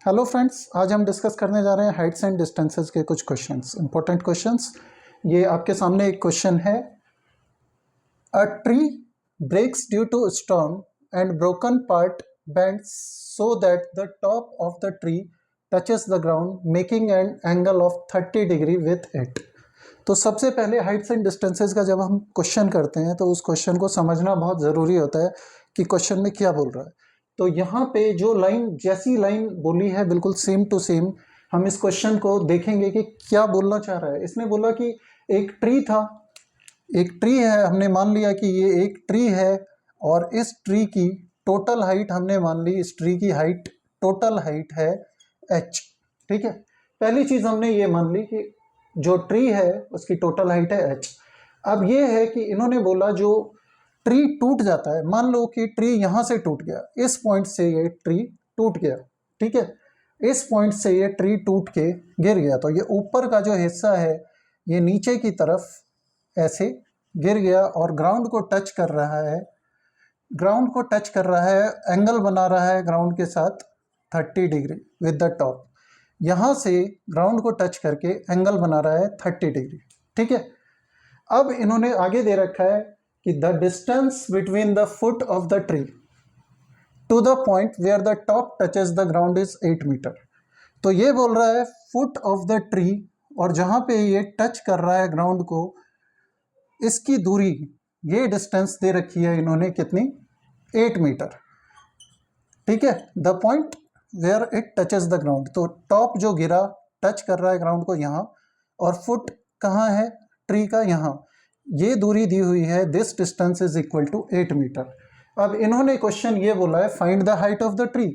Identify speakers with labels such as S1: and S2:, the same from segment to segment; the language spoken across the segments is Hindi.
S1: हेलो फ्रेंड्स, आज हम डिस्कस करने जा रहे हैं हाइट्स एंड डिस्टेंसेस के कुछ क्वेश्चंस, इंपॉर्टेंट क्वेश्चंस। ये आपके सामने एक क्वेश्चन है। A tree breaks due to storm and broken part bends so that the top of the tree touches the ground making an angle of 30 degree with it. तो सबसे पहले हाइट्स एंड डिस्टेंसेस का जब हम क्वेश्चन करते हैं तो उस क्वेश्चन को समझना बहुत ज़रूरी होता है कि क्वेश्चन में क्या बोल रहा है। तो यहाँ पे जो लाइन, जैसी लाइन बोली है बिल्कुल सेम टू सेम, हम इस क्वेश्चन को देखेंगे कि क्या बोलना चाह रहा है। इसने बोला कि एक ट्री था, एक ट्री है, हमने मान लिया कि ये एक ट्री है और इस ट्री की टोटल हाइट हमने मान ली, इस ट्री की हाइट, टोटल हाइट है h। ठीक है, पहली चीज हमने ये मान ली कि जो ट्री है उसकी टोटल हाइट है h। अब ये है कि इन्होंने बोला जो ट्री टूट जाता है, मान लो कि ट्री यहां से टूट गया, इस पॉइंट से ये ट्री टूट गया, ठीक है, इस पॉइंट से ये ट्री टूट के गिर गया, तो ये ऊपर का जो हिस्सा है ये नीचे की तरफ ऐसे गिर गया और ग्राउंड को टच कर रहा है, ग्राउंड को टच कर रहा है, एंगल बना रहा है ग्राउंड के साथ 30 डिग्री विद द टॉप। यहाँ से ग्राउंड को टच करके एंगल बना रहा है 30 डिग्री। ठीक है, अब इन्होंने आगे दे रखा है कि the distance between the foot of the tree to the point where the top touches the ground is 8 metre. तो ये बोल रहा है फुट ऑफ द ट्री, और जहां पे ये टच कर रहा है ग्राउंड को, इसकी दूरी, ये डिस्टेंस दे रखी है इन्होंने कितनी, 8 मीटर। ठीक है, the point where it touches the ground, तो टॉप जो गिरा टच कर रहा है ग्राउंड को यहाँ, और फुट कहाँ है ट्री का, यहाँ, ये दूरी दी हुई है, this distance is equal to 8 metre. अब इन्होंने क्वेश्चन ये बोला है find the height of the tree,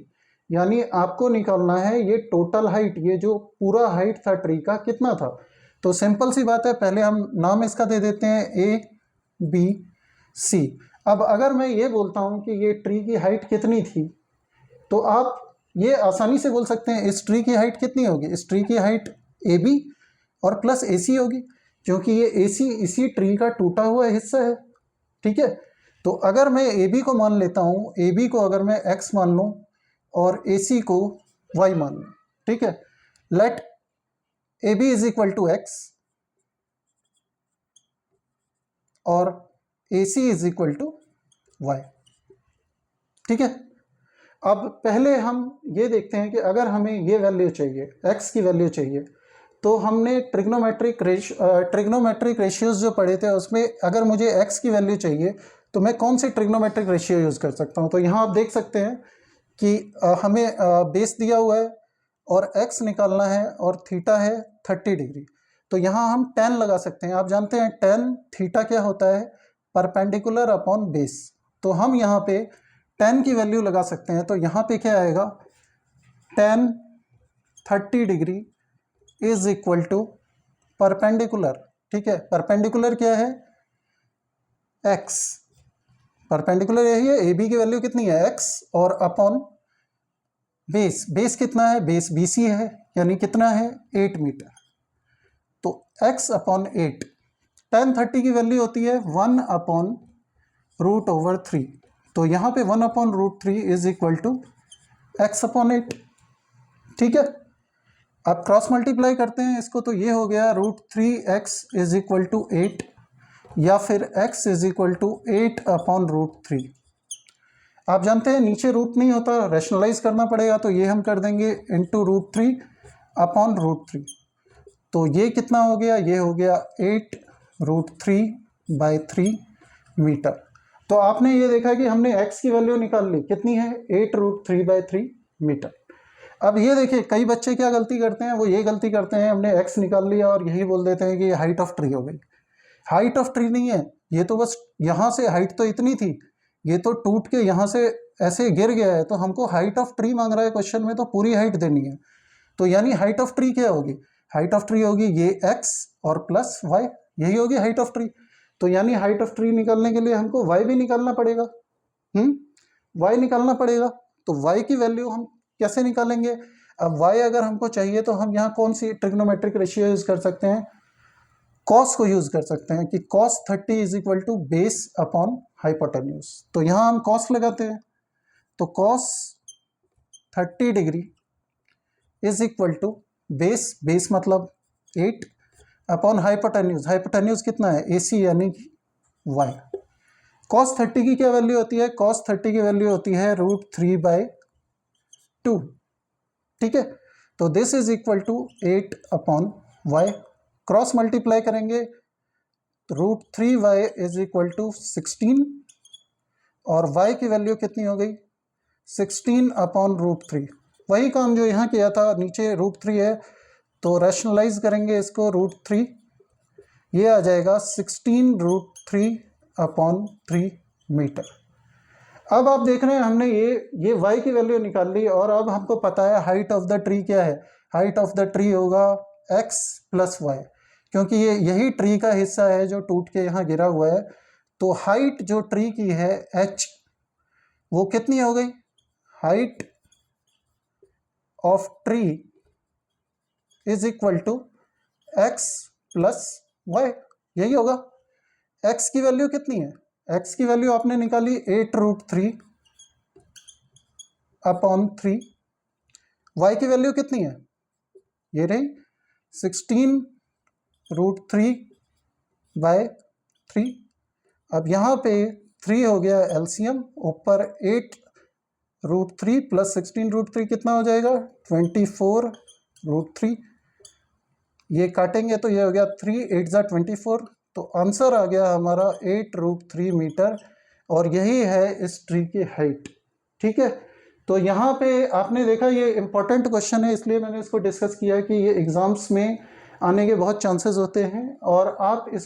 S1: यानी आपको निकालना है ये टोटल हाइट, ये जो पूरा हाइट था ट्री का कितना था। तो सिंपल सी बात है, पहले हम नाम इसका दे देते हैं ए बी सी। अब अगर मैं ये बोलता हूँ कि ये ट्री की हाइट कितनी थी, तो आप ये आसानी से बोल सकते हैं इस ट्री की हाइट कितनी होगी, इस ट्री की हाइट ए बी और प्लस ए सी होगी, क्योंकि ये ए सी इसी ट्री का टूटा हुआ हिस्सा है। ठीक है, तो अगर मैं ए बी को मान लेता हूँ, ए बी को अगर मैं एक्स मान लूँ और ए सी को वाई मान लूँ, ठीक है, let A B is equal to x और A C is equal to y. ठीक है, अब पहले हम ये देखते हैं कि अगर हमें ये वैल्यू चाहिए, x की वैल्यू चाहिए, तो हमने ट्रिग्नोमेट्रिक रेशियोज जो पढ़े थे उसमें अगर मुझे x की वैल्यू चाहिए तो मैं कौन सी ट्रिग्नोमेट्रिक रेशियो यूज़ कर सकता हूँ। तो यहाँ आप देख सकते हैं कि हमें बेस दिया हुआ है और x निकालना है और थीटा है 30 डिग्री, तो यहाँ हम tan लगा सकते हैं। आप जानते हैं tan थीटा क्या होता है, परपेंडिकुलर अपॉन बेस, तो हम यहाँ पे tan की वैल्यू लगा सकते हैं। तो यहाँ पे क्या आएगा, tan 30 degree is equal to perpendicular. ठीक है, परपेंडिकुलर क्या है, x, परपेंडिकुलर यही है, ए बी की वैल्यू कितनी है x, और अपॉन बेस, बेस कितना है, बेस BC है, यानी कितना है 8 मीटर, तो x अपॉन 8, tan 30 की वैल्यू होती है 1 अपॉन रूट ओवर 3, तो यहाँ पे 1 upon root 3 is equal to x upon 8। ठीक है, आप क्रॉस मल्टीप्लाई करते हैं इसको, तो ये हो गया root 3x is equal to 8, या फिर x is equal to 8 upon root 3। आप जानते हैं नीचे रूट नहीं होता, रैशनलाइज करना पड़ेगा, तो ये हम कर देंगे इंटू रूट 3 अपॉन रूट 3, तो ये कितना हो गया, ये हो गया 8 रूट 3 बाई 3 मीटर। तो आपने ये देखा कि हमने x की वैल्यू निकाल ली, कितनी है 8 रूट 3 बाई 3 मीटर। अब ये देखिए कई बच्चे क्या गलती करते हैं, वो ये गलती करते हैं, हमने x निकाल लिया और यही बोल देते हैं कि हाइट ऑफ ट्री हो गई। हाइट ऑफ ट्री नहीं है ये, तो बस यहाँ से हाइट तो इतनी थी, ये तो टूट के यहाँ से ऐसे गिर गया है, तो हमको हाइट ऑफ ट्री मांग रहा है क्वेश्चन में, तो पूरी हाइट देनी है। तो यानी हाइट ऑफ ट्री क्या होगी, हाइट ऑफ ट्री होगी ये x और प्लस y, यही होगी हाइट ऑफ ट्री। तो यानी हाइट ऑफ ट्री निकालने के लिए हमको y भी निकालना पड़ेगा, y निकालना पड़ेगा। तो y की वैल्यू हम कैसे निकालेंगे, अब y अगर हमको चाहिए तो हम यहाँ कौन सी ट्रिग्नोमेट्रिक रेशियो यूज कर सकते हैं, कॉस को यूज कर सकते हैं कि cos 30 is equal to base upon hypotenuse. तो यहाँ हम कॉस लगाते हैं, तो cos 30 degree is equal to base मतलब 8 अपॉन हाइपोटेन्यूज, हाइपोटेन्यूज कितना है AC यानी कि y। cos 30 की क्या वैल्यू होती है, cos 30 की वैल्यू होती है √3/2, ठीक है। तो this is equal to 8 upon y, cross multiply करेंगे √3y इज इक्वल टू 16 और y की वैल्यू कितनी हो गई 16 अपॉन √3। वही काम जो यहाँ किया था, नीचे √3 है तो रैशनलाइज करेंगे इसको √3, ये आ जाएगा 16 √3 अपॉन 3 मीटर। अब आप देख रहे हैं हमने ये y की वैल्यू निकाल ली और अब हमको पता है हाइट ऑफ द ट्री क्या है, हाइट ऑफ द ट्री होगा x प्लस वाई, क्योंकि ये यही ट्री का हिस्सा है जो टूट के यहाँ गिरा हुआ है। तो हाइट जो ट्री की है h, वो कितनी हो गई, height of tree is equal to x plus y, यही होगा। x की वैल्यू कितनी है, x की वैल्यू आपने निकाली 8 √3 अपॉन 3, y की वैल्यू कितनी है, ये रही 16 √3/3। अब यहाँ पे 3 हो गया एलसीएम, ऊपर 8 √3 प्लस 16 √3 कितना हो जाएगा 24 √3, ये काटेंगे तो ये हो गया 3 8 ज़ा 24, तो आंसर आ गया हमारा 8 √3 मीटर और यही है इस ट्री की हाइट, ठीक है। तो यहाँ पे आपने देखा ये इंपॉर्टेंट क्वेश्चन है, इसलिए मैंने इसको डिस्कस किया कि ये एग्जाम्स में आने के बहुत चांसेस होते हैं और आप इसको